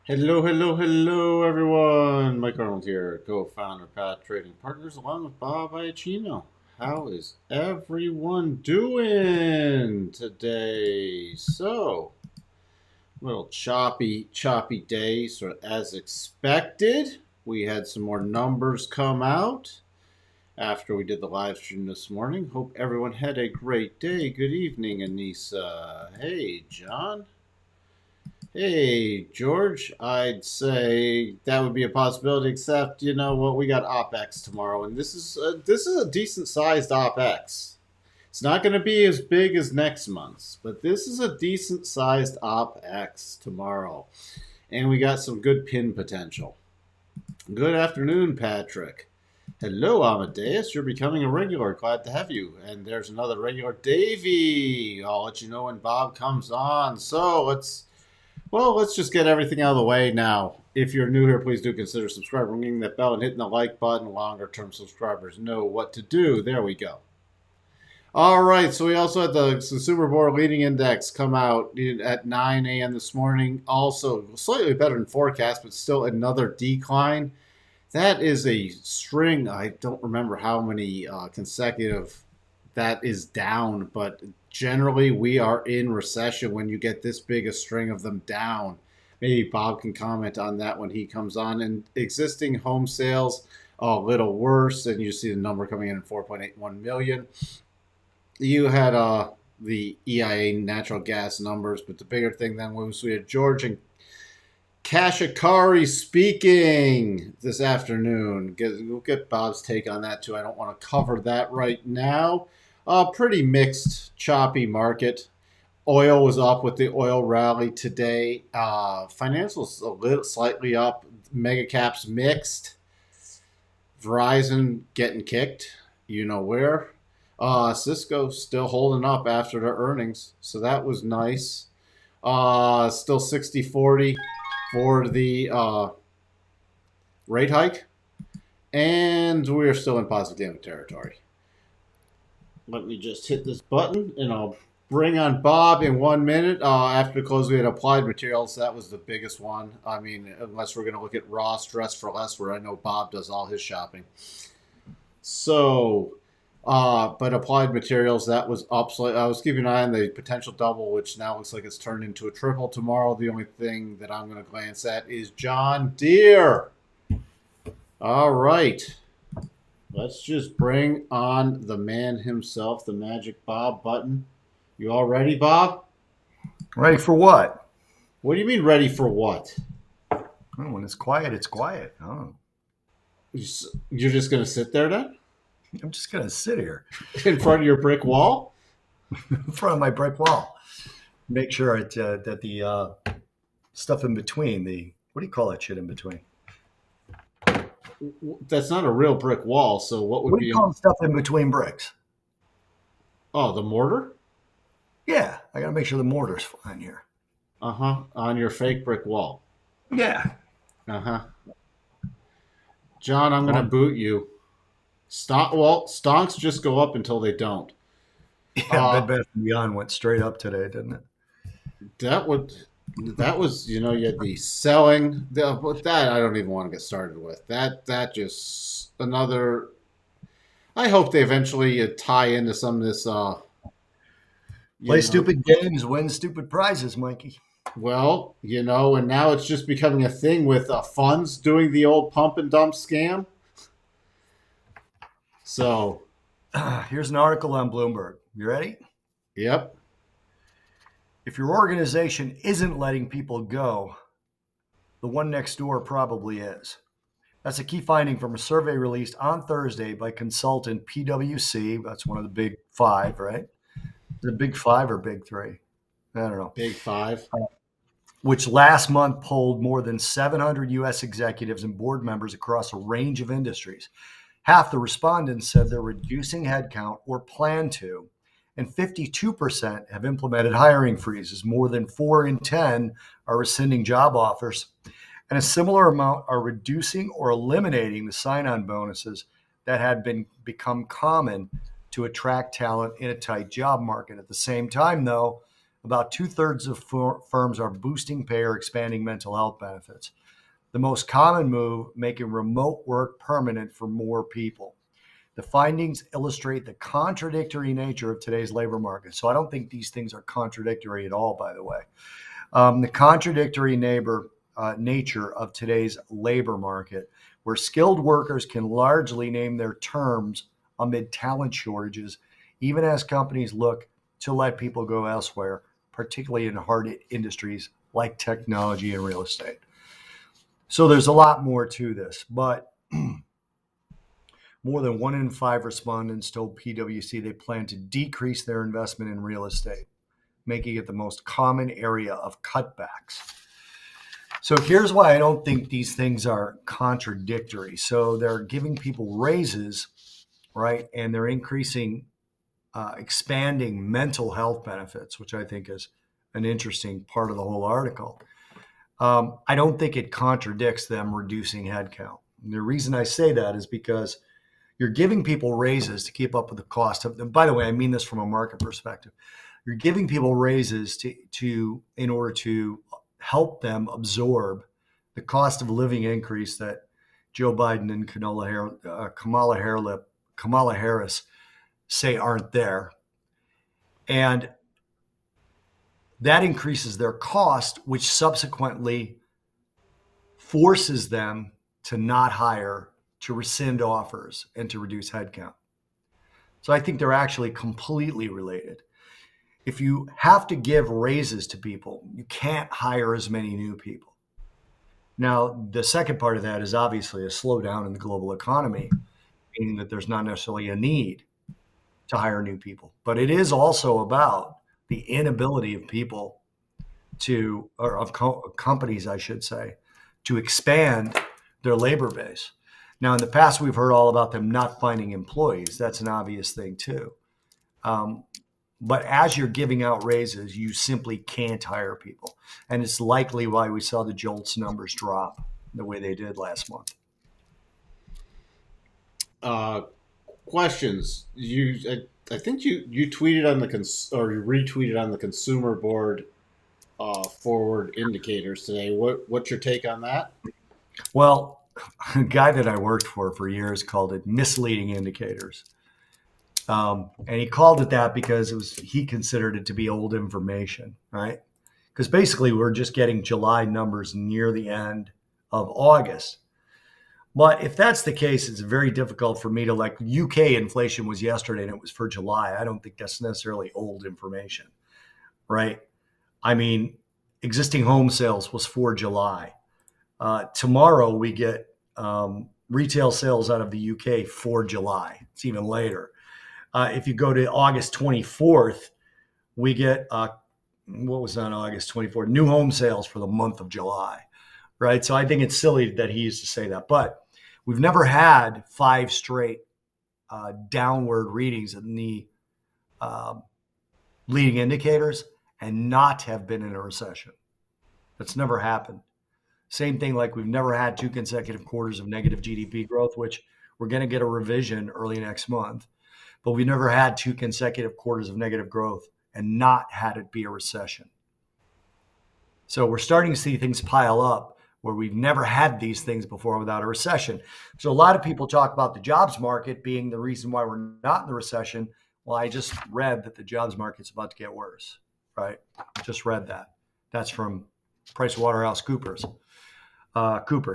Hello, hello, hello, everyone. Mike Arnold here, co-founder of Path Trading Partners, along with Bob Iacchino. How is everyone doing today? Little choppy day, sort of as expected. We had some more numbers come out after we did the live stream this morning. Hope everyone had a great day. Good evening, Anissa. Hey, John. Hey, George, I'd say that would be a possibility, except you know what, we got OPEX tomorrow, and this is a decent sized OPEX. It's not going to be as big as next month's, but this is a decent sized OPEX tomorrow, and we got some good pin potential. Good afternoon, Patrick. Hello, Amadeus. You're becoming a regular. Glad to have you. And there's another regular, Davey. I'll let you know when Bob comes on. Let's just get everything out of the way now. If you're new here, please do consider subscribing, ringing that bell, and hitting the like button. Longer term subscribers know what to do. There we go. All right, so we also had the Consumer Board Leading Index come out at 9 a.m. this morning. Also, slightly better than forecast, but still another decline. That is a string. I don't remember how many consecutive that is down, but generally we are in recession when you get this big a string of them down. Maybe Bob can comment on that when he comes on. And existing home sales a little worse, and you see the number coming in at 4.81 million. You had the EIA natural gas numbers, but the bigger thing then was we had George and Kashikari speaking this afternoon. We'll get Bob's take on that too. I don't want to cover that right now. Pretty mixed, choppy market. Oil was up with the oil rally today. Financials a little slightly up. Mega caps mixed. Verizon getting kicked. You know where. Cisco still holding up after their earnings, so that was nice. Still 60-40 for the rate hike, and we're still in positive gamma territory. Let me just hit this button, and I'll bring on Bob in 1 minute. After the close, we had applied materials. That was the biggest one. I mean, unless we're going to look at Ross Dress for Less, where I know Bob does all his shopping. So, but applied materials, that was up slightly. I was keeping an eye on the potential double, which now looks like it's turned into a triple tomorrow. The only thing that I'm going to glance at is John Deere. All right. Let's just bring on the man himself, the magic Bob button. You all ready, Bob? Ready for what? What do you mean ready for what? Oh, when it's quiet, it's quiet. Oh, You're just going to sit there then? I'm just going to sit here In front of your brick wall? in front of my brick wall. Make sure that the stuff in between, what do you call that shit in between? That's not a real brick wall, so what would What do you be... call stuff in between bricks? Oh, the mortar? Yeah, I got to make sure the mortar's fine here. Uh-huh, on your fake brick wall. Yeah. Uh-huh. John, I'm going to boot you. Stonks just go up until they don't. Yeah, Bed Bath & Beyond went straight up today, didn't it? That would... That was, you had the selling. That I don't even want to get started with. That just another... I hope they eventually tie into some of this... Play stupid games, win stupid prizes, Mikey. Well, and now it's just becoming a thing with funds doing the old pump and dump scam. So, here's an article on Bloomberg. You ready? yep. If your organization isn't letting people go, the one next door probably is. That's a key finding from a survey released on Thursday by consultant PwC. That's one of the big five, right? The big five or big three? I don't know. Big five. Which last month polled more than 700 U.S. executives and board members across a range of industries. Half the respondents said they're reducing headcount or plan to, and 52% have implemented hiring freezes. More than 4 in 10 are rescinding job offers, and a similar amount are reducing or eliminating the sign-on bonuses that had become common to attract talent in a tight job market. At the same time, though, About two-thirds of firms are boosting pay or expanding mental health benefits. The most common move, making remote work permanent for more people. The findings illustrate the contradictory nature of today's labor market. So I don't think these things are contradictory at all, by the way. The contradictory nature of today's labor market, where skilled workers can largely name their terms amid talent shortages, even as companies look to let people go elsewhere, particularly in hard industries like technology and real estate. So there's a lot more to this, but more than 1 in 5 respondents told PwC they plan to decrease their investment in real estate, making it the most common area of cutbacks. So here's why I don't think these things are contradictory. So they're giving people raises, right? And they're expanding mental health benefits, which I think is an interesting part of the whole article. I don't think it contradicts them reducing headcount. And the reason I say that is because you're giving people raises to keep up with the cost of them. By the way, I mean this from a market perspective. You're giving people raises in order to help them absorb the cost of living increase that Joe Biden and Kamala Harris say aren't there. And that increases their cost, which subsequently forces them to not hire, to rescind offers, and to reduce headcount. So I think they're actually completely related. If you have to give raises to people, you can't hire as many new people. Now, the second part of that is obviously a slowdown in the global economy, meaning that there's not necessarily a need to hire new people. But it is also about the inability of people companies, I should say, to expand their labor base. Now, in the past, we've heard all about them not finding employees. That's an obvious thing too. But as you're giving out raises, you simply can't hire people. And it's likely why we saw the JOLTS numbers drop the way they did last month. Questions. I think you tweeted on or you retweeted on the consumer board forward indicators today. What's your take on that? Well, a guy that I worked for years called it misleading indicators. And he called it that because he considered it to be old information, right? Because basically we're just getting July numbers near the end of August. But if that's the case, it's very difficult for me to UK inflation was yesterday and it was for July. I don't think that's necessarily old information, right? I mean, existing home sales was for July. Tomorrow we get retail sales out of the UK for July. It's even later. If you go to August 24th, we get, what was on August 24th? New home sales for the month of July, right? So I think it's silly that he used to say that. But we've never had 5 straight downward readings in the leading indicators and not have been in a recession. That's never happened. Same thing like we've never had 2 consecutive quarters of negative GDP growth, which we're going to get a revision early next month. But we never had 2 consecutive quarters of negative growth and not had it be a recession. So we're starting to see things pile up where we've never had these things before without a recession. So a lot of people talk about the jobs market being the reason why we're not in the recession. Well, I just read that the jobs market's about to get worse, right? Just read that. That's from PricewaterhouseCoopers.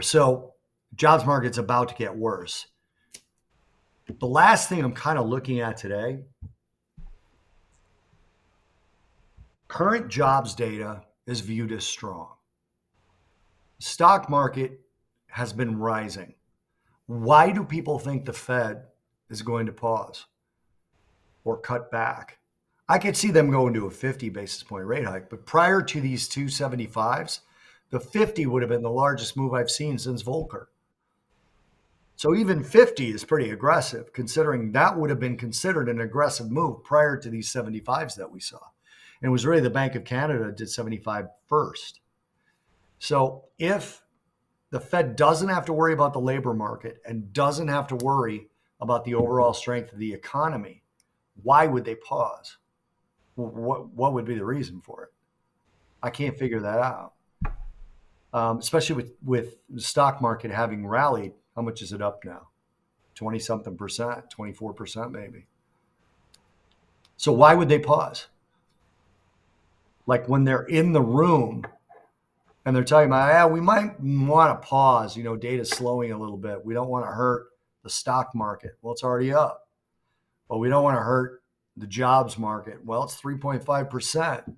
So jobs market's about to get worse. The last thing I'm kind of looking at today, current jobs data is viewed as strong. Stock market has been rising. Why do people think the Fed is going to pause or cut back? I could see them going to a 50 basis point rate hike, but prior to these 275s, the 50 would have been the largest move I've seen since Volcker. So even 50 is pretty aggressive, considering that would have been considered an aggressive move prior to these 75s that we saw. And it was really the Bank of Canada did 75 first. So if the Fed doesn't have to worry about the labor market and doesn't have to worry about the overall strength of the economy, why would they pause? What would be the reason for it? I can't figure that out. Especially with the stock market having rallied. How much is it up now? 20 something percent, 24% maybe. So why would they pause? Like when they're in the room and they're talking about, yeah, we might want to pause, data's slowing a little bit. We don't want to hurt the stock market. Well, it's already up. Well, we don't want to hurt the jobs market. Well, it's 3.5%.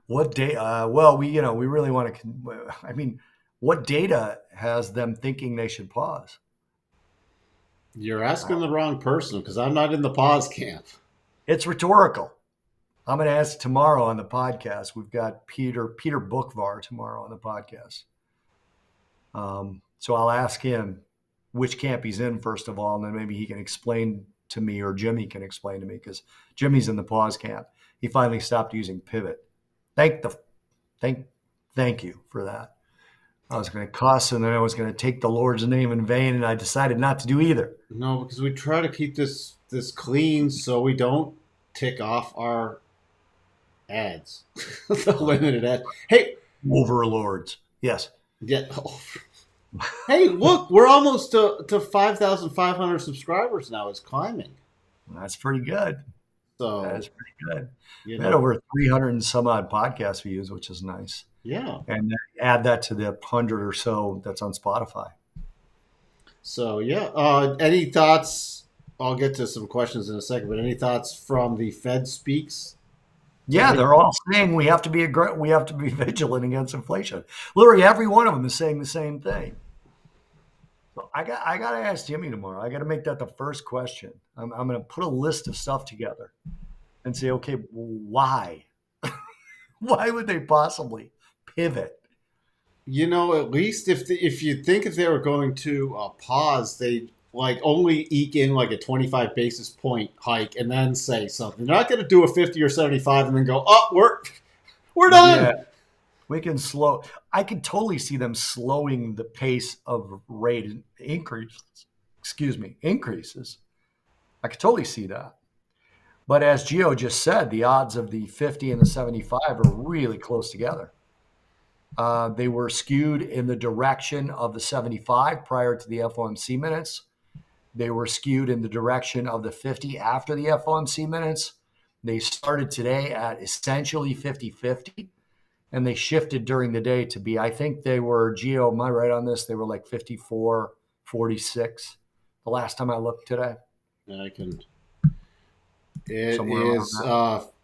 What data? Well, we really want to. I mean, what data has them thinking they should pause? You're asking the wrong person because I'm not in the pause camp. It's rhetorical. I'm going to ask tomorrow on the podcast. We've got Peter Bookvar tomorrow on the podcast. So I'll ask him which camp he's in first of all, and then maybe he can explain to me, or Jimmy can explain to me, because Jimmy's in the pause camp. He finally stopped using pivot. Thank you for that. I was going to cuss, and then I was going to take the Lord's name in vain, and I decided not to do either. No, because we try to keep this clean so we don't tick off our ads. The limited ads. Hey, overlords. Yes. Yeah. Hey, look, we're almost to 5,500 subscribers now. It's climbing. That's pretty good. So that's pretty good. We had over 300 and some odd podcast views, which is nice. Yeah. And add that to the 100 or so that's on Spotify. So, yeah. Any thoughts? I'll get to some questions in a second, but any thoughts from the Fed speaks? Yeah, they're all saying we have to be vigilant against inflation. Literally, every one of them is saying the same thing. So I got to ask Jimmy tomorrow. I got to make that the first question. I'm going to put a list of stuff together and say, okay, why? Why would they possibly pivot? At least if you think if they were going to pause, they only eke in like a 25 basis point hike and then say something. They're not going to do a 50 or 75 and then go, oh, we're done. Yeah. We can slow. I could totally see them slowing the pace of rate increases. I could totally see that. But as Gio just said, the odds of the 50 and the 75 are really close together. They were skewed in the direction of the 75 prior to the FOMC minutes. They were skewed in the direction of the 50 after the FOMC minutes. They started today at essentially 50-50, and they shifted during the day to be, I think they were, Gio, am I right on this? They were like 54-46 the last time I looked today. It is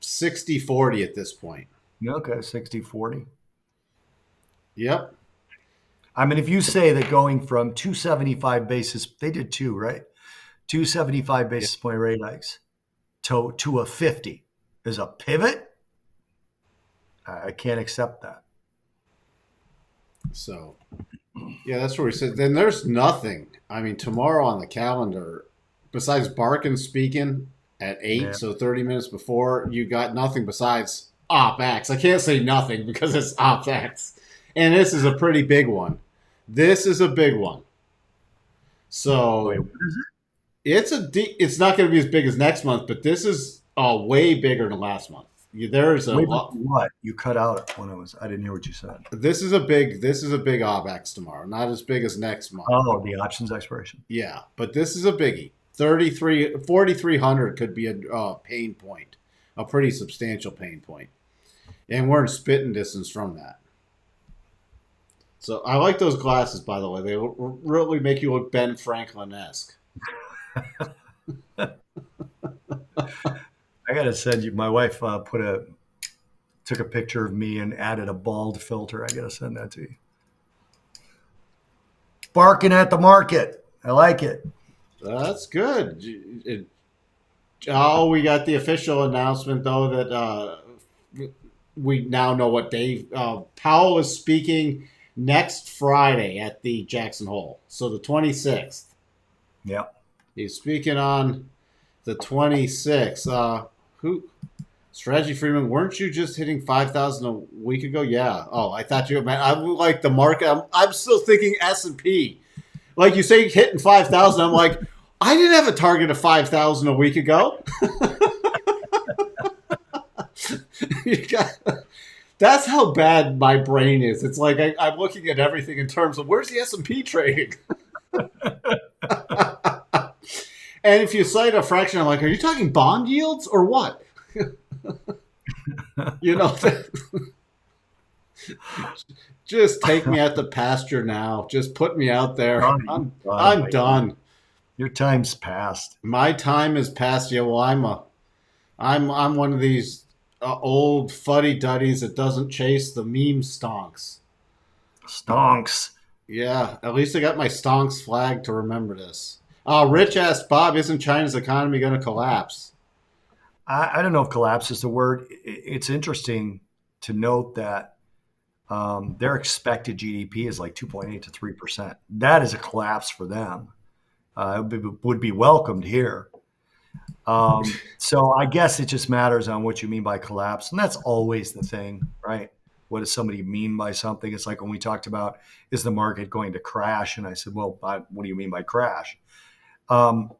60-40 at this point. Okay, 60-40. Yep. I mean, if you say that going from 275 basis, they did two, right? 275 basis point rate hikes to a 50 is a pivot. I can't accept that. So, yeah, that's where we said. Then there's nothing. I mean, tomorrow on the calendar, besides Barkin speaking at 8, so 30 minutes before, you got nothing besides OPEX. I can't say nothing because it's OPEX. And this is a pretty big one. This is a big one. So wait, what is it? It's not going to be as big as next month, but this is way bigger than last month. There's a lot. What you cut out when I didn't hear what you said. This is a big OPEX tomorrow. Not as big as next month. Oh, the options expiration. Yeah, but this is a biggie. 4,300 could be a pain point, a pretty substantial pain point, and we're in spitting distance from that. So I like those glasses, by the way. They really make you look Ben Franklin-esque. I gotta send you. My wife took a picture of me and added a bald filter. I gotta send that to you. Barking at the market. I like it. That's good. We got the official announcement though that we now know what day Powell is speaking next Friday at the Jackson Hole. So the 26th. Yep. He's speaking on the 26th. Strategy Freeman, weren't you just hitting 5,000 a week ago? Yeah. Oh, I thought you meant I like the market. I'm still thinking S&P. Like you say, hitting 5,000. I'm like, I didn't have a target of 5,000 a week ago. You got, that's how bad my brain is. It's like I'm looking at everything in terms of where's the S&P trading. And if you cite a fraction, I'm like, are you talking bond yields or what? You know, just take me at the pasture now. Just put me out there. Done, done, I'm my friend. done. Your time's passed. My time is past. Yeah, well, I'm one of these old fuddy duddies that doesn't chase the meme stonks. Stonks. Yeah, at least I got my stonks flag to remember this. Rich asked Bob, isn't China's economy going to collapse? I don't know if collapse is the word. It's interesting to note that their expected GDP is like 2.8 to 3%. That is a collapse for them. Would be welcomed here. So I guess it just matters on what you mean by collapse. And that's always the thing, right? What does somebody mean by something? It's like when we talked about, is the market going to crash? And I said, well, what do you mean by crash? Um,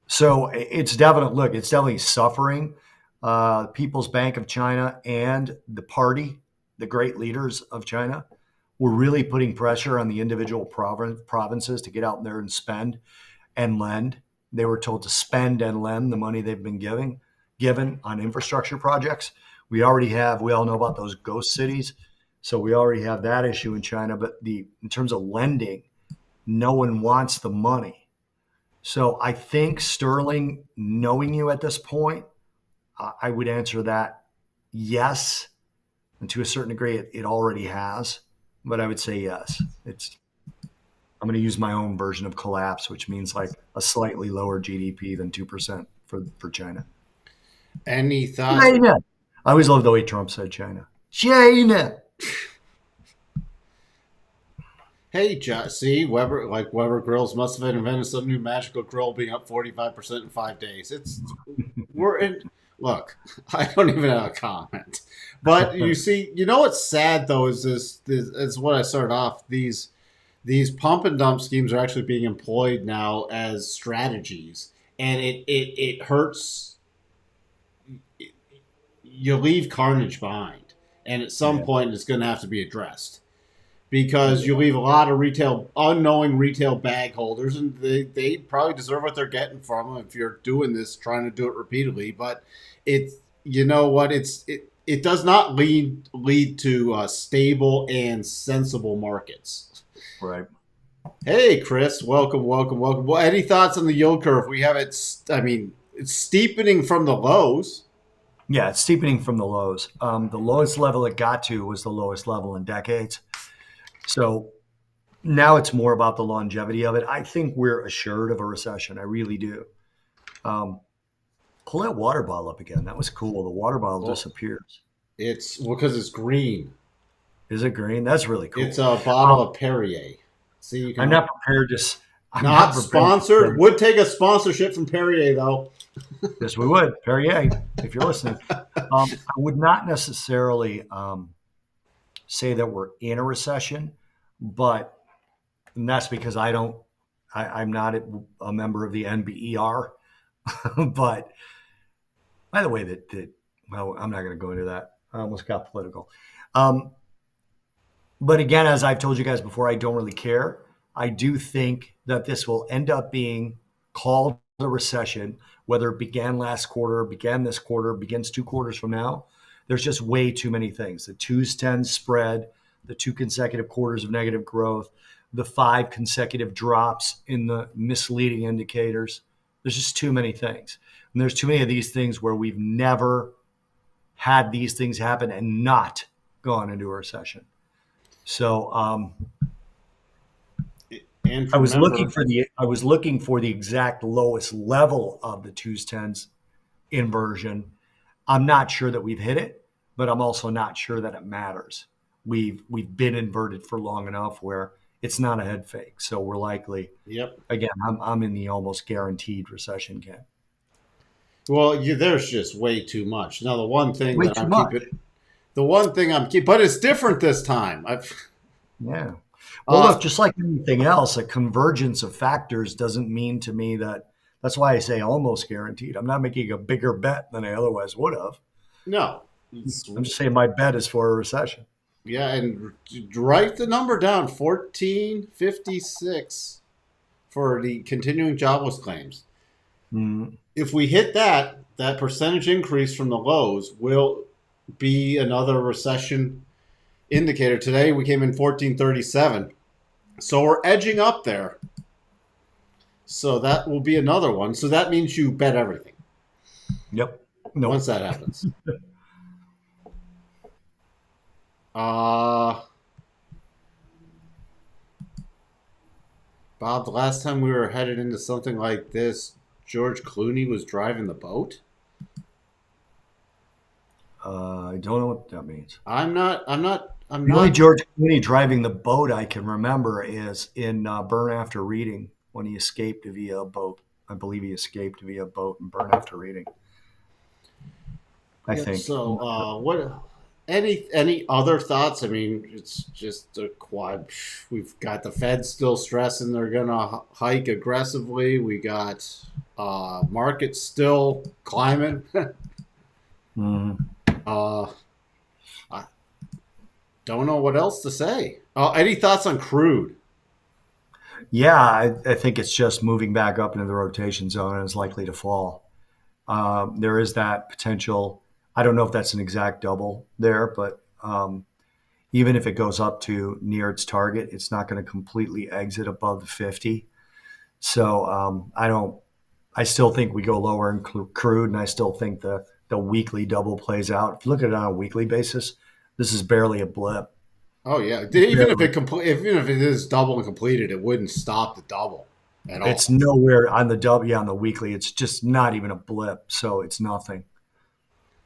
so it's it's definitely suffering. People's Bank of China and the party, the great leaders of China, were really putting pressure on the individual provinces to get out there and spend and lend. They were told to spend and lend the money they've been given on infrastructure projects. We all know about those ghost cities. So we already have that issue in China. But in terms of lending, no one wants the money. So I think Sterling, knowing you at this point, I would answer that yes. And to a certain degree, it already has. But I would say yes. I'm going to use my own version of collapse, which means like a slightly lower GDP than 2% for China. Any thoughts? China. I always love the way Trump said China. China. Hey, see, Weber Grills must have invented some new magical grill being up 45% in 5 days. We're in. Look, I don't even have a comment. But you see, you know what's sad though is what I started off. These pump and dump schemes are actually being employed now as strategies, and it hurts. You leave carnage behind, and at some Yeah. point it's going to have to be addressed because you leave a lot of unknowing retail bag holders, and they probably deserve what they're getting from them if you're doing this, trying to do it repeatedly. But it's you know what it does not lead to stable and sensible markets. Right. Hey, Chris, welcome, welcome, welcome. Well, any thoughts on the yield curve? We have it. I mean, it's steepening from the lows. Yeah, it's steepening from the lows. The lowest level it got to was the lowest level in decades. So now it's more about the longevity of it. I think we're assured of a recession. I really do. Pull that water bottle up again. That was cool. The water bottle Well, disappears. it's because it's green. Is it green? That's really It's cool. a bottle of Perrier. See, you I'm can not prepared to. I'm not not prepared. sponsored. Would take a sponsorship from Perrier though. Yes, we would. Perrier, if you're listening. I would not necessarily say that we're in a recession, but and that's because I'm not a member of the NBER. But by the way, well, I'm not going to go into that. I almost got political. Um, but again, as I've told you guys before, I don't really care. I do think that this will end up being called a recession, whether it began last quarter, began this quarter, begins 2 quarters from now. There's just way too many things. The 2s10 spread, the 2 consecutive quarters of negative growth, the 5 consecutive drops in the misleading indicators. There's just too many things. And there's too many of these things where we've never had these things happen and not gone into a recession. So And I was looking remember, for the exact lowest level of the 2s10s inversion. I'm not sure that we've hit it, but I'm also not sure that it matters. We've been inverted for long enough where it's not a head fake. So we're likely yep. again. I'm in the almost guaranteed recession camp. Well, there's just way too much. Now, Way too much. but it's different this time. Yeah. Well, Uh, look, just like anything else, a convergence of factors doesn't mean to me that. That's why I say almost guaranteed. I'm not making a bigger bet than I otherwise would have. No. It's, I'm just saying my bet is for a recession. yeah, and write the number down 1456 for the continuing jobless claims. Mm, If we hit that percentage increase from the lows will be another recession indicator. Today we came in 1437. So we're edging up there. So that will be another one. So that means you bet everything yep. once Nope. that happens. Uh Bob, the last time we were headed into something like this, George Clooney was driving the boat. I don't know what that means. I'm The only not. George Clooney driving the boat I can remember is in Burn After Reading when he escaped via a boat. I believe he escaped via a boat and Burn After Reading. I Yep. think. So, what? Any other thoughts? I mean, it's just a quad. We've got the Fed still stressing they're gonna hike aggressively. We got markets still climbing. Mhm. uh, I don't know what else to say. Any thoughts on crude? Yeah, I think it's just moving back up into the rotation zone and is likely to fall. There is that potential. I don't know if that's an exact double there, but even if it goes up to near its target, it's not going to completely exit above the 50. So I don't. I still think we go lower in crude, and I still think the weekly double plays out. If you look at it on a weekly basis, this is barely a blip. Oh yeah, Barely. even if it is double and completed, it wouldn't stop the double at It's all. nowhere on the double. Yeah, on the weekly, it's just not even a blip. So it's nothing.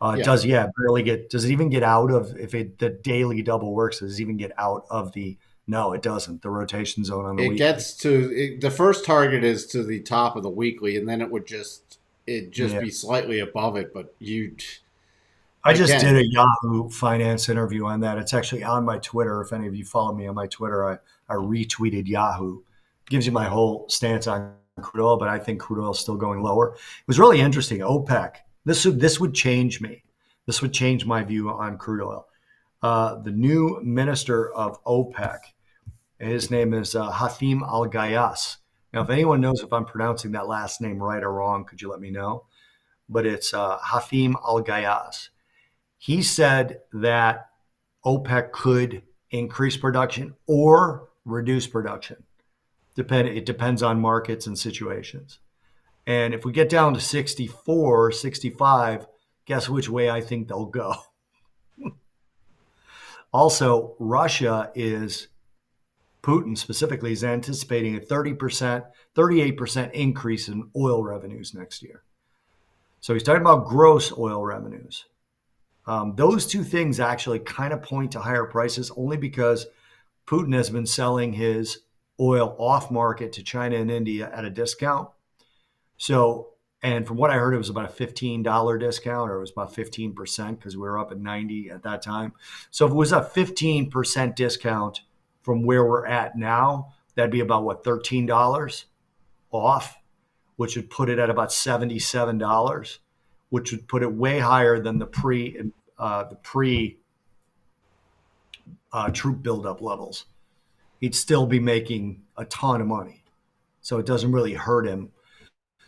Yeah, Does yeah barely get? Does it even get out of if it the daily double works? Does it even get out of the? No, it doesn't. The rotation zone on the it weekly. gets to the first target is to the top of the weekly, and then it just Yeah. be slightly above it. But you I just did again, a Yahoo Finance interview on that. It's actually on my Twitter. If any of you follow me on my Twitter, I retweeted Yahoo. Gives you my whole stance on crude oil, but I think crude oil is still going lower. It was really interesting. OPEC. This would change me. This would change my view on crude oil. The new minister of OPEC, his name is Hathim Al Gayas. Now, if anyone knows if I'm pronouncing that last name right or wrong, could you let me know? But it's Hathim Al Gayas. He said that OPEC could increase production or reduce production. It depends on markets and situations. And if we get down to 64, 65, guess which way I think they'll go. Also, Russia is Putin specifically is anticipating a 30%, 38% increase in oil revenues next year. So he's talking about gross oil revenues. Those two things actually kind of point to higher prices only because Putin has been selling his oil off market to China and India at a discount. So, and from what I heard, it was about a $15 discount, or it was about 15% because we were up at 90 at that time. So, if it was a 15% discount from where we're at now, that'd be about what, $13 off, which would put it at about $77, which would put it way higher than the pre troop buildup levels. He'd still be making a ton of money. So it doesn't really hurt him.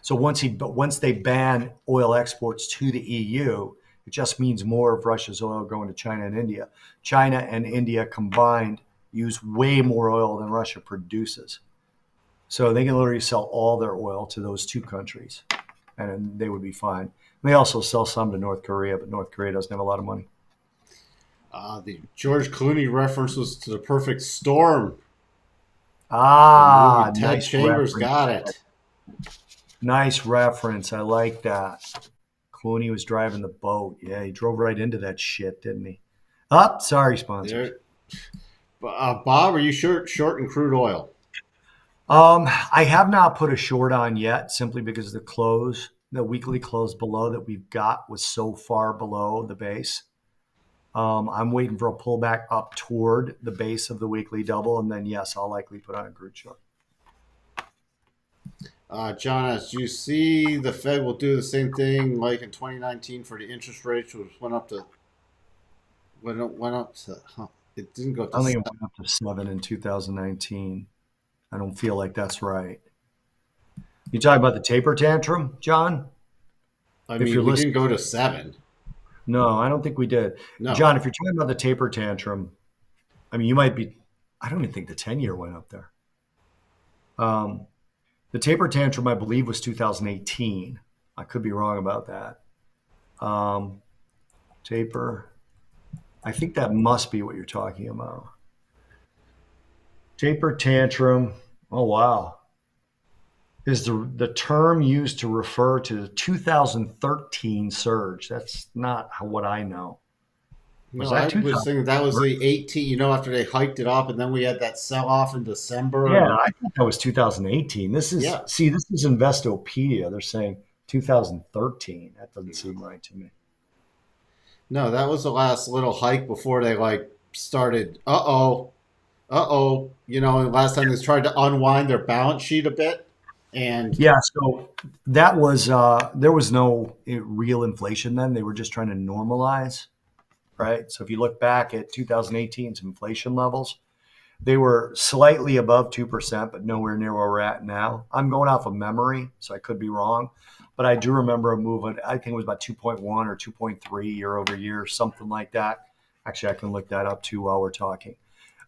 So once they ban oil exports to the EU, it just means more of Russia's oil going to China and India. China and India combined use way more oil than Russia produces. So they can literally sell all their oil to those two countries and they would be fine. They also sell some to North Korea, but North Korea doesn't have a lot of money. the George Clooney reference was to the perfect storm. The movie Ah, Ted nice Chambers reference. got it. Nice reference. I like that. Clooney was driving the boat. Yeah, he drove right into that shit, didn't he? Oh, sorry, sponsors. There, Bob, are you short in crude oil? I have not put a short on yet, simply because the weekly close below that we've got was so far below the base. I'm waiting for a pullback up toward the base of the weekly double, and then yes, I'll likely put on a crude short. John, as you see, the Fed will do the same thing like in 2019 for the interest rates, which went up to. Huh, it didn't go up I to don't think it seven. went up to 7 in 2019. I don't feel like that's right. You talking about the taper tantrum, John? I If mean, you're we didn't listening, go to seven. no, I don't think we did. No, John, if you're talking about the taper tantrum, I mean, you might be. I don't even think the 10-year went up there. Um, the taper tantrum, I believe, was 2018. I could be wrong about that. Um, taper. I think that must be what you're talking about. Taper tantrum. Oh wow, is the term used to refer to the 2013 surge? That's not what I know. Was no, that I was thinking that was 2013? the 18. After they hiked it up, and then we had that sell off in December, Yeah, and I think that was 2018. yeah, This is Investopedia. They're saying 2013. That doesn't no, seem right to me. no, that was the last little hike before they like started. Uh oh. And last time they tried to unwind their balance sheet a bit, and Yeah, so that was there was no real inflation then. They were just trying to normalize, right? So if you look back at 2018's inflation levels, they were slightly above 2%, but nowhere near where we're at now. I'm going off of memory, so I could be wrong, but I do remember a movement. I think it was about 2.1 or 2.3 year over year, something like that. Actually, I can look that up too while we're talking.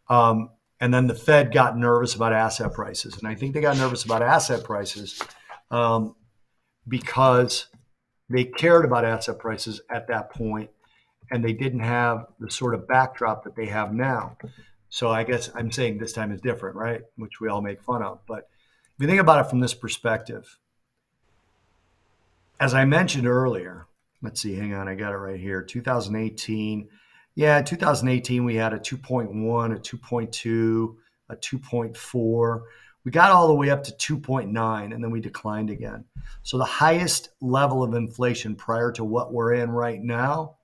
Um, and then the Fed got nervous about asset prices. And I think they got nervous about asset prices um, because they cared about asset prices at that point and they didn't have the sort of backdrop that they have now. So I guess I'm saying this time is different, right? Which we all make fun of. But if you think about it from this perspective, as I mentioned earlier, let's see, hang on, I got it right here. 2018. Yeah, 2018, we had a 2.1, a 2.2, a 2.4. We got all the way up to 2.9, and then we declined again. So the highest level of inflation prior to what we're in right now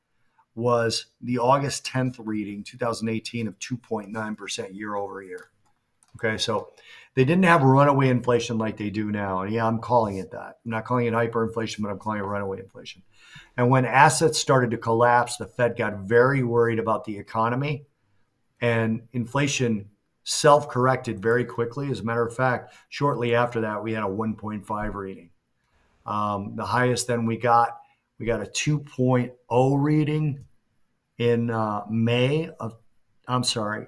was the August 10th reading, 2018, of 2.9% year over year. Okay, so they didn't have runaway inflation like they do now. And yeah, I'm calling it that. I'm not calling it hyperinflation, but I'm calling it runaway inflation. And when assets started to collapse, the Fed got very worried about the economy and inflation self corrected very quickly. As a matter of fact, shortly after that, we had a 1.5 reading. The highest then we got a 2.0 reading in May of, I'm sorry,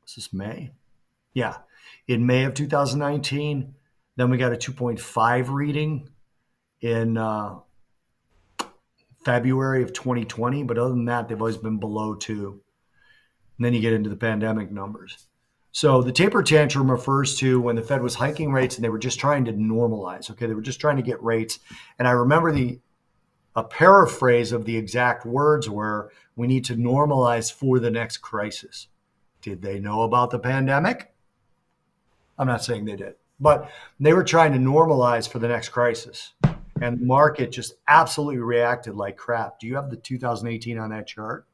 is this May? Yeah, in May of 2019. Then we got a 2.5 reading in February of 2020. But other than that, they've always been below two. And then you get into the pandemic numbers. So the taper tantrum refers to when the Fed was hiking rates and they were just trying to normalize. Okay, they were just trying to get rates. And I remember a paraphrase of the exact words were, "We need to normalize for the next crisis." Did they know about the pandemic? I'm not saying they did, but they were trying to normalize for the next crisis. And the market just absolutely reacted like crap. Do you have the 2018 on that chart?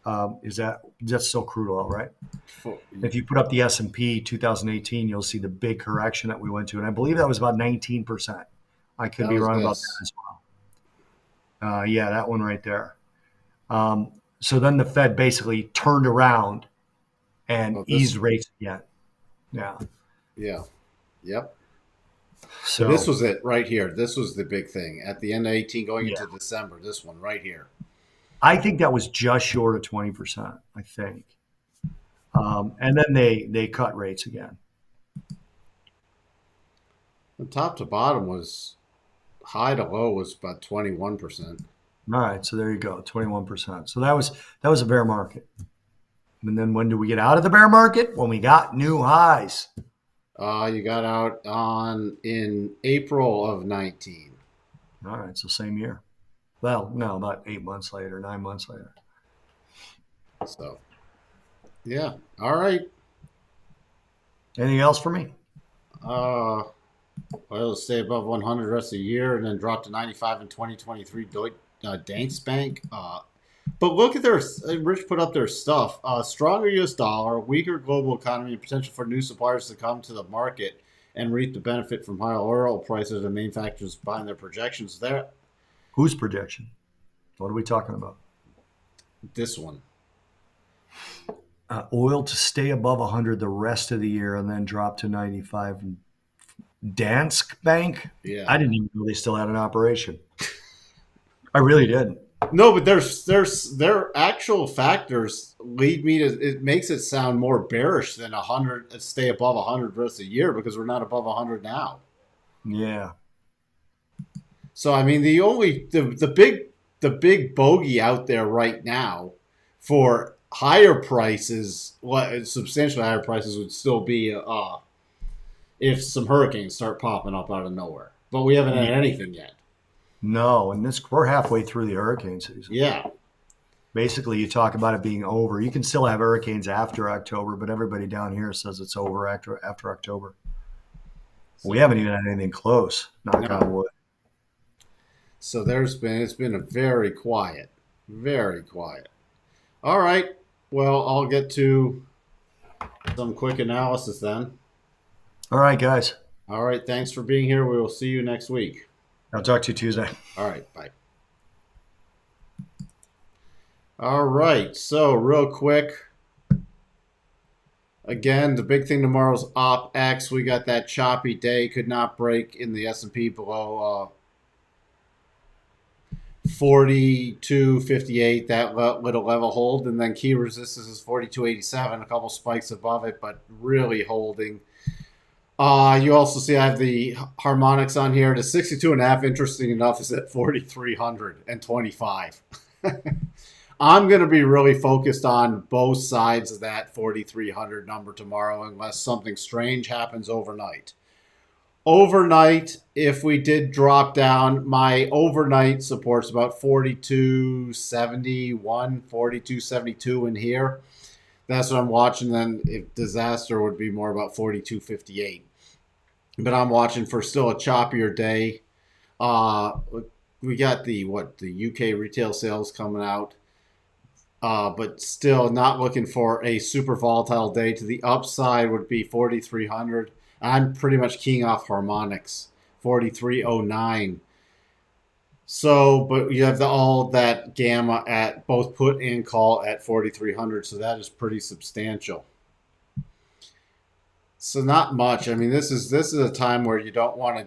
That's still crude oil, right? for, If you put up the S&P 2018, you'll see the big correction that we went to, and I believe that was about 19%. I could that be was wrong about that this. as well. Yeah, that one right there. So then the Fed basically turned around and Oh, eased this. rates again. Yeah. Yeah. Yep. So this So was it right here. This was the big thing at the end of 18, going yeah, into December. This one right here. I think that was just short of 20%. I think, and then they cut rates again. The top to bottom was high to low was about 21%. All right, so there you go, 21%. So that was a bear market. And then when do we get out of the bear market? When we got new highs. You got out on in April of 19. All right, so same year. Well, no, about 8 months later, 9 months later. So yeah. All right. Anything else for me? Uh, well, it'll stay above 100 the rest of the year, and then drop to 95 in 2023. Danske Bank. But look at their Rich put up their stuff. Stronger U.S. dollar, weaker global economy, and potential for new suppliers to come to the market and reap the benefit from higher oil prices. The main factors behind their projections there. Whose projection? What are we talking about? This one. Oil to stay above 100 the rest of the year and then drop to 95. Danske Bank? Yeah. I didn't even know they still had an operation. I really didn't. No, but their actual factors lead me to, it makes it sound more bearish than 100, stay above 100 the rest of the year, because we're not above 100 now. Yeah. So I mean, the big bogey out there right now for higher prices, substantially higher prices, would still be if some hurricanes start popping up out of nowhere. But we haven't had anything yet. No, and we're halfway through the hurricane season. Yeah. Basically, you talk about it being over. You can still have hurricanes after October, but everybody down here says it's over after October. So, we haven't even had anything close. Knock on wood. So it's been a very quiet, very quiet. All right. Well, I'll get to some quick analysis then. All right, guys. All right. Thanks for being here. We will see you next week. I'll talk to you Tuesday. All right. Bye. All right. So real quick. Again, the big thing tomorrow's OPEX. We got that choppy day. Could not break in the S&P below 42.58, that little level hold, and then key resistance is 42.87, a couple spikes above it, but really holding. You also see I have the harmonics on here. The 62.5, interesting enough, is at 4,325. I'm going to be really focused on both sides of that 4,300 number tomorrow, unless something strange happens overnight. Overnight, if we did drop down, my overnight support's about 42.71, 42.72 in here. That's what I'm watching. Then if disaster would be more about 42.58. But I'm watching for still a choppier day. We got the UK retail sales coming out. But still not looking for a super volatile day. To the upside would be 4,300. I'm pretty much keying off harmonics, 43.09. So, but you have all that gamma at both put and call at 4,300. So that is pretty substantial. So not much. I mean, this is a time where you don't want to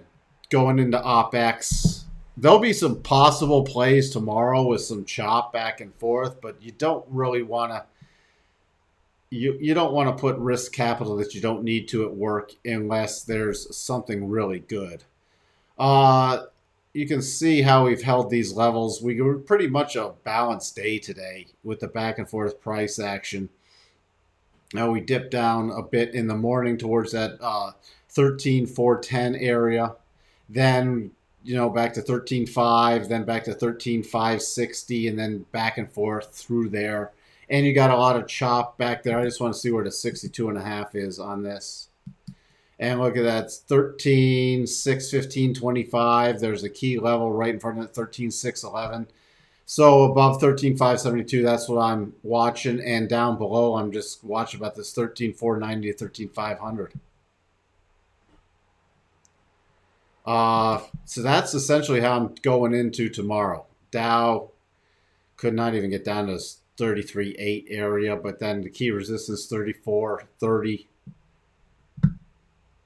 going into OPEX. There'll be some possible plays tomorrow with some chop back and forth, but you don't really want to. You don't want to put risk capital that you don't need to at work unless there's something really good. You can see how we've held these levels. We were pretty much a balanced day today with the back and forth price action. Now we dipped down a bit in the morning towards that 13,410 area. Then, back to 13.5, then back to 13.560, and then back and forth through there. And you got a lot of chop back there. I just want to see where the 62.5 is on this. And look at that, 13.6, 15.25. There's a key level right in front of it, 13.611. So above 13.572, that's what I'm watching. And down below, I'm just watching about this 13.490 to 13.500. So that's essentially how I'm going into tomorrow. Dow could not even get down to 33.8 area, but then the key resistance 34.30.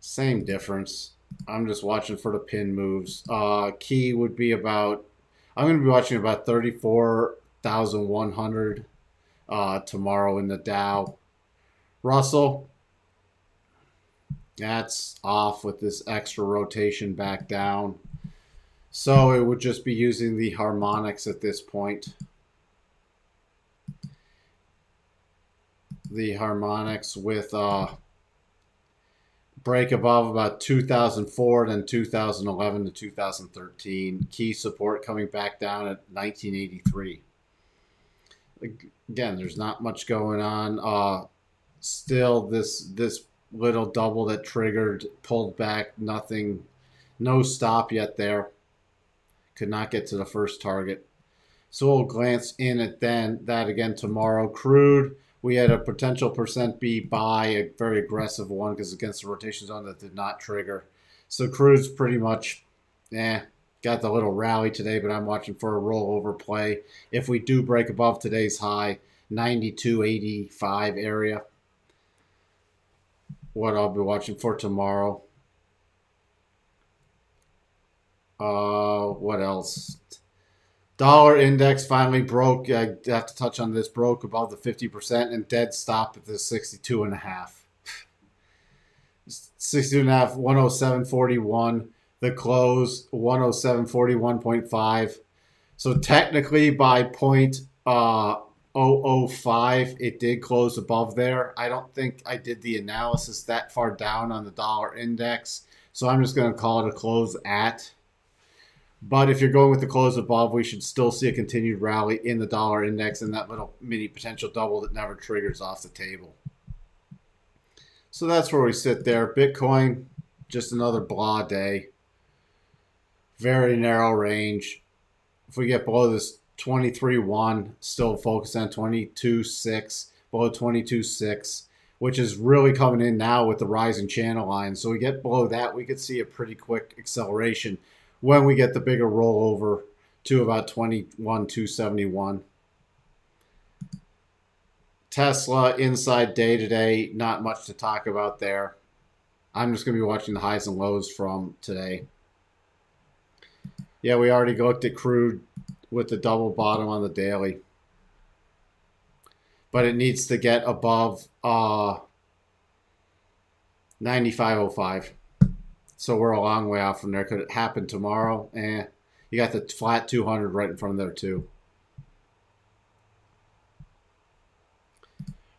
Same difference. I'm just watching for the pin moves. Key would be about, I'm going to be watching about 34,100 tomorrow in the Dow. Russell, that's off with this extra rotation back down. So it would just be using the harmonics at this point. The harmonics with break above about 2004, then 2011 to 2013. Key support coming back down at 1983. Again, there's not much going on. Still, this little double that triggered, pulled back, nothing, no stop yet there. Could not get to the first target. So we'll glance in at that again tomorrow. Crude, We had a potential percent B buy, a very aggressive one because against the rotation zone that did not trigger. So Crude's pretty much, got the little rally today, but I'm watching for a rollover play. If we do break above today's high, 92.85 area, what I'll be watching for tomorrow. What else? Dollar index finally broke. I have to touch on this. Broke above the 50% and dead stop at the 62 and a half. 62 and a half, 107.41. The close, 107.41.5. So technically by point 005, it did close above there. I don't think I did the analysis that far down on the dollar index. So I'm just going to call it a close at. But if you're going with the close above, we should still see a continued rally in the dollar index and that little mini potential double that never triggers off the table. So that's where we sit there. Bitcoin, just another blah day. Very narrow range. If we get below this 23.1, still focus on 22.6, below 22.6, which is really coming in now with the rising channel line. So we get below that, we could see a pretty quick acceleration when we get the bigger rollover to about 21,271. Tesla inside day today, not much to talk about there. I'm just going to be watching the highs and lows from today. Yeah, we already looked at crude with the double bottom on the daily. But it needs to get above 95.05. So we're a long way out from there. Could it happen tomorrow? You got the flat 200 right in front of there too.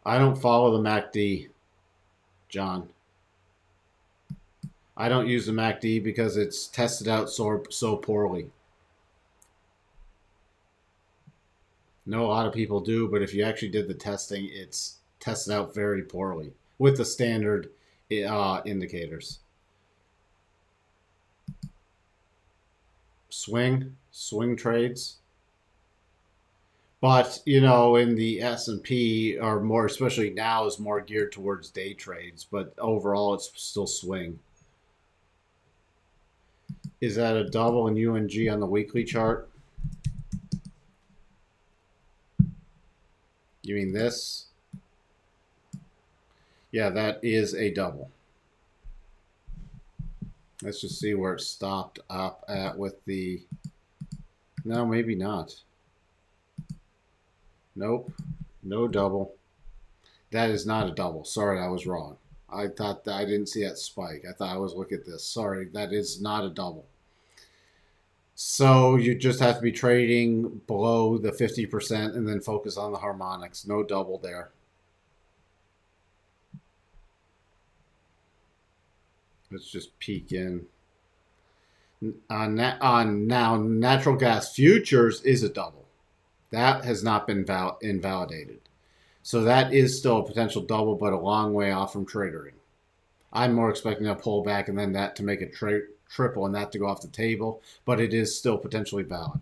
I don't follow the MACD, John. I don't use the MACD because it's tested out so poorly. I know a lot of people do, but if you actually did the testing, it's tested out very poorly with the standard indicators. Swing trades. But, in the S&P are more, especially now, is more geared towards day trades. But overall, it's still swing. Is that a double in UNG on the weekly chart? You mean this? Yeah, that is a double. Let's just see where it stopped up at with the... No, maybe not. Nope. No double. That is not a double. Sorry, I was wrong. I thought that I didn't see that spike. I thought I was looking at this. Sorry, that is not a double. So you just have to be trading below the 50% and then focus on the harmonics. No double there. Let's just peek in. On now, natural gas futures is a double. That has not been invalidated. So that is still a potential double, but a long way off from triggering. I'm more expecting a pullback and then that to make a triple and that to go off the table, but it is still potentially valid.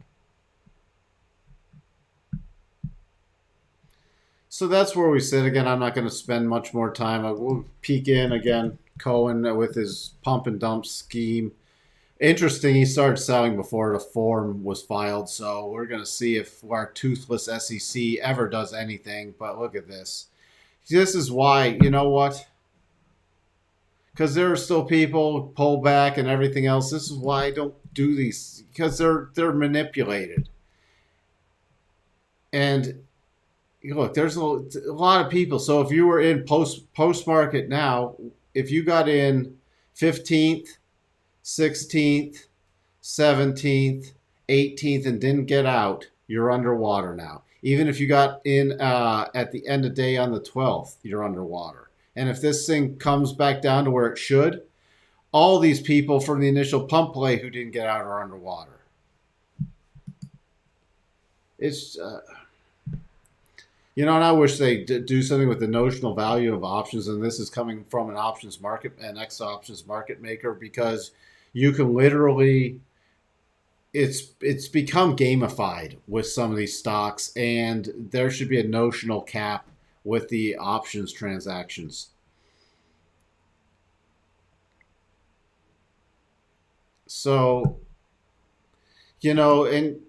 So that's where we sit. Again, I'm not going to spend much more time. We'll peek in again. Cohen with his pump and dump scheme. Interesting, he started selling before the form was filed, so we're going to see if our toothless SEC ever does anything. But look at this. This is why, you know what? Because there are still people pull back and everything else. This is why I don't do these, because they're manipulated. And look, there's a lot of people. So if you were in post market now, if you got in 15th, 16th, 17th, 18th, and didn't get out, you're underwater now. Even if you got in at the end of day on the 12th, you're underwater. And if this thing comes back down to where it should, all these people from the initial pump play who didn't get out are underwater. It's, and I wish they do something with the notional value of options. And this is coming from an options market, an ex-options market maker, because you can literally, it's become gamified with some of these stocks, and there should be a notional cap with the options transactions. So, and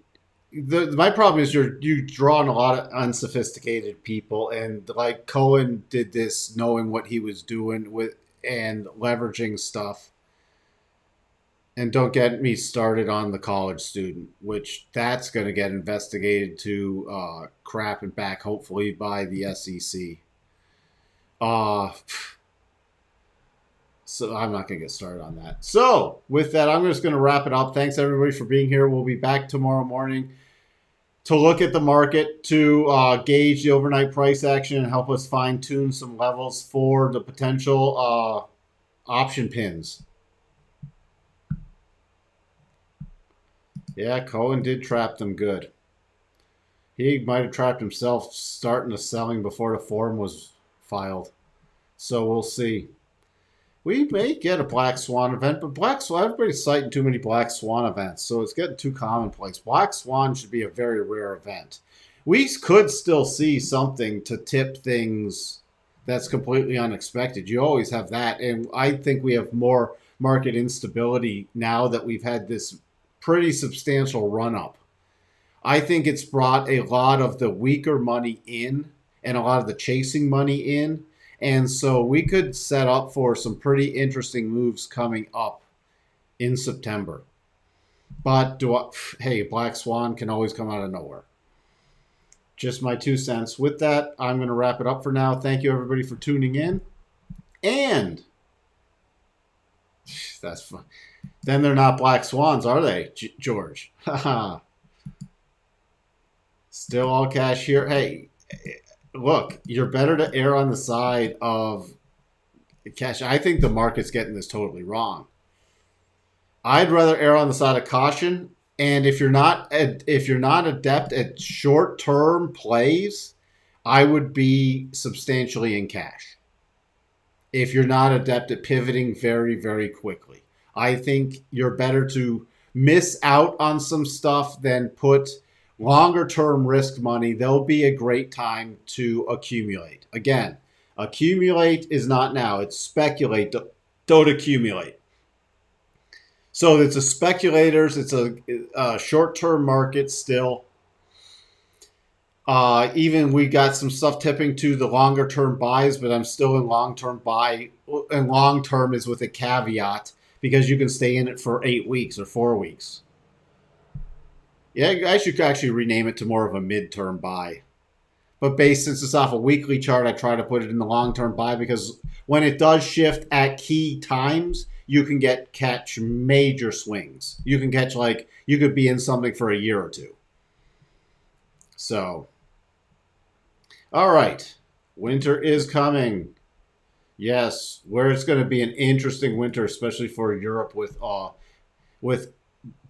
my problem is you draw on a lot of unsophisticated people, and like Cohen did this knowing what he was doing with and leveraging stuff. And don't get me started on the college student, which that's going to get investigated to crap and back, hopefully by the SEC. Uh, so I'm not going to get started on that. So with that, I'm just going to wrap it up. Thanks everybody for being here. We'll be back tomorrow morning to look at the market, to gauge the overnight price action and help us fine tune some levels for the potential option pins. Yeah, Cohen did trap them good. He might have trapped himself starting the selling before the form was filed. So we'll see. We may get a Black Swan event, but Black Swan, everybody's citing too many Black Swan events, so it's getting too commonplace. Black Swan should be a very rare event. We could still see something to tip things that's completely unexpected. You always have that, and I think we have more market instability now that we've had this pretty substantial run up. I think it's brought a lot of the weaker money in and a lot of the chasing money in. And so we could set up for some pretty interesting moves coming up in September. But hey, Black Swan can always come out of nowhere. Just my 2 cents. With that, I'm going to wrap it up for now. Thank you, everybody, for tuning in. And that's fun. Then they're not Black Swans, are they, George? Still all cash here. Hey, look, you're better to err on the side of cash. I think the market's getting this totally wrong. I'd rather err on the side of caution. And if you're not adept at short term plays, I would be substantially in cash. If you're not adept at pivoting very, very quickly, I think you're better to miss out on some stuff than put longer term risk money. There'll be a great time to accumulate. Again, accumulate is not now, it's speculate. Don't accumulate. So it's a speculators, it's a short term market still. Even we got some stuff tipping to the longer term buys, but I'm still in long term buy. And long term is with a caveat because you can stay in it for 8 weeks or 4 weeks. Yeah, I should actually rename it to more of a mid-term buy. But since it's off a weekly chart, I try to put it in the long-term buy because when it does shift at key times, you can catch major swings. You can catch you could be in something for a year or two. So, all right, winter is coming. Yes, where it's going to be an interesting winter, especially for Europe with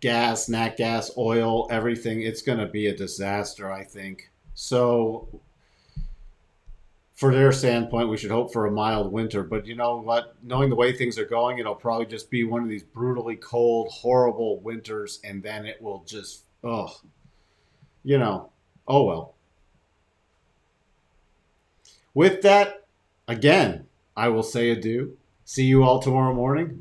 gas, nat gas, oil, everything. It's going to be a disaster, I think. So, for their standpoint, we should hope for a mild winter. But you know what? Knowing the way things are going, it'll probably just be one of these brutally cold, horrible winters, and then it will just, oh well. With that, again, I will say adieu. See you all tomorrow morning.